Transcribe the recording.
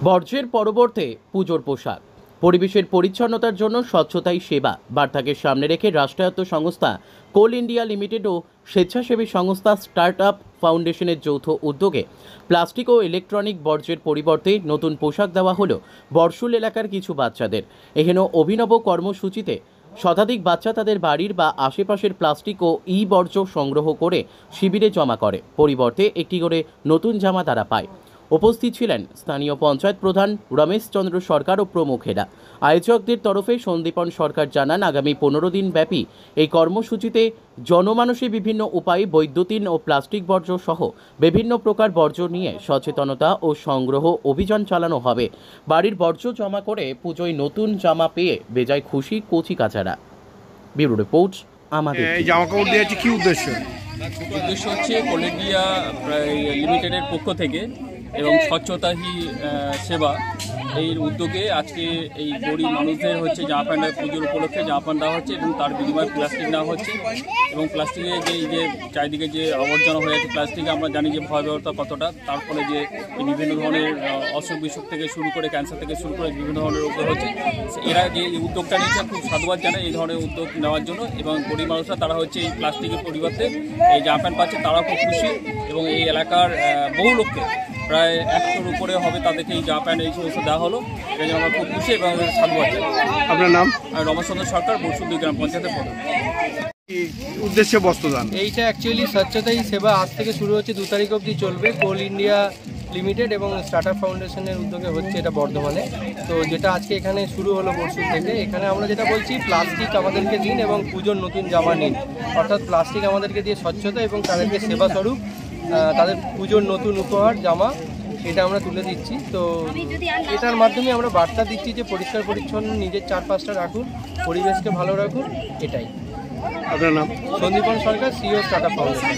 বর্জ্যের পরবর্তী পুজোর পোশাক। পরিবেশের পরিচ্ছন্নতার জন্য স্বচ্ছতাই সেবা বার্তাকে সামনে রেখে রাষ্ট্রায়ত্ত সংস্থা কোল ইন্ডিয়া লিমিটেড ও স্বেচ্ছাসেবী সংস্থা স্টার্ট আপ ফাউন্ডেশনের যৌথ উদ্যোগে প্লাস্টিক ও ইলেকট্রনিক বর্জ্যের পরিবর্তে নতুন পোশাক দেওয়া হলো বর্ষুল এলাকার কিছু বাচ্চাদের। এহেন অভিনব কর্মসূচিতে শতাধিক বাচ্চা তাদের বাড়ির বা আশেপাশের প্লাস্টিক ও বর্জ্য সংগ্রহ করে শিবিরে জমা করে, পরিবর্তে একটি করে নতুন জামা তারা পায়। উপস্থিত ছিলেন স্থানীয় পঞ্চায়েত প্রধান রমেশ চন্দ্র সরকার ও প্রমুখেরা। আয়োজকদের তরফে সন্দীপন সরকার জানান, আগামী 15 দিন ব্যাপী এই কর্মসূচিতে জনমানসে বিভিন্ন উপায়ে বৈদ্যুতিন ও প্লাস্টিক বর্জ্য সহ বিভিন্ন প্রকার বর্জ্য নিয়ে সচেতনতা ও সংগ্রহ অভিযান চালানো হবে। বাড়ির বর্জ্য জমা করে পুজোয় নতুন জামা পেয়ে বেজায় খুশি কচি কাচারা। ব্যুরো রিপোর্ট আমাদের। এই জামা কাপড় দিয়েছে কি উদ্দেশ্য? উদ্দেশ্য হচ্ছে কোল ইন্ডিয়া লিমিটেডের পক্ষ থেকে এবং স্বচ্ছতা হি সেবা এই উদ্যোগে আজকে এই গরিব মানুষদের হচ্ছে জামা প্যান্ট পুজোর উপলক্ষে জামা প্যান্ট দেওয়া হচ্ছে এবং তার বিনিময়ে প্লাস্টিক নেওয়া হচ্ছে। এবং প্লাস্টিকের যে চারিদিকে যে আবর্জনা হয়ে আছে প্লাস্টিকে আমরা জানি যে ভয়াবহতা কতটা, তার ফলে যে বিভিন্ন ধরনের অসুখ বিসুখ থেকে শুরু করে ক্যান্সার থেকে শুরু করে বিভিন্ন ধরনের রোগ হচ্ছে। এরা যে উদ্যোগটা নিয়েছে খুব সাধুবাদ জানায় এই ধরনের উদ্যোগ নেওয়ার জন্য। এবং গরিব মানুষরা তারা হচ্ছে এই প্লাস্টিকের পরিবর্তে এই জামা প্যান্ট পাচ্ছে, তারাও খুব খুশি। এবং এই এলাকার বহু লোককে প্রায় 100-র উপরে হবে তাদেরকে এই জামা প্যান্ট এই সমস্ত দেওয়া হলো। এটা জন্য আমরা খুব খুশি এবং সাধুবাদ জানাই। আপনার নাম? আমি রমেশ চন্দ্র সরকার, বর্ষুল 2 গ্রাম পঞ্চায়েতের প্রধান। উদ্দেশ্যে বস্ত্রদান এইটা অ্যাকচুয়ালি স্বচ্ছতাই সেবা আজ থেকে শুরু হচ্ছে, 2 তারিখ অবধি চলবে। কোল ইন্ডিয়া লিমিটেড এবং স্টার্ট আপ ফাউন্ডেশনের উদ্যোগে হচ্ছে এটা বর্ধমানে। তো যেটা আজকে এখানে শুরু হলো বর্ষুল থেকে, এখানে আমরা যেটা বলছি প্লাস্টিক আমাদেরকে দিন এবং পুজোর নতুন জামা নিন, অর্থাৎ প্লাস্টিক আমাদেরকে দিয়ে স্বচ্ছতা এবং তাদেরকে সেবা স্বরূপ তাদের পুজোর নতুন উপহার জামা এটা আমরা তুলে দিচ্ছি। তো এটার মাধ্যমে আমরা বার্তা দিচ্ছি যে পরিষ্কার পরিচ্ছন্ন নিজের চারপাশটা রাখুন, পরিবেশকে ভালো রাখুন। এটাই। আপনার নাম? সন্দীপন সরকার, সিইও স্টার্ট আপ ফাউন্ডেশন।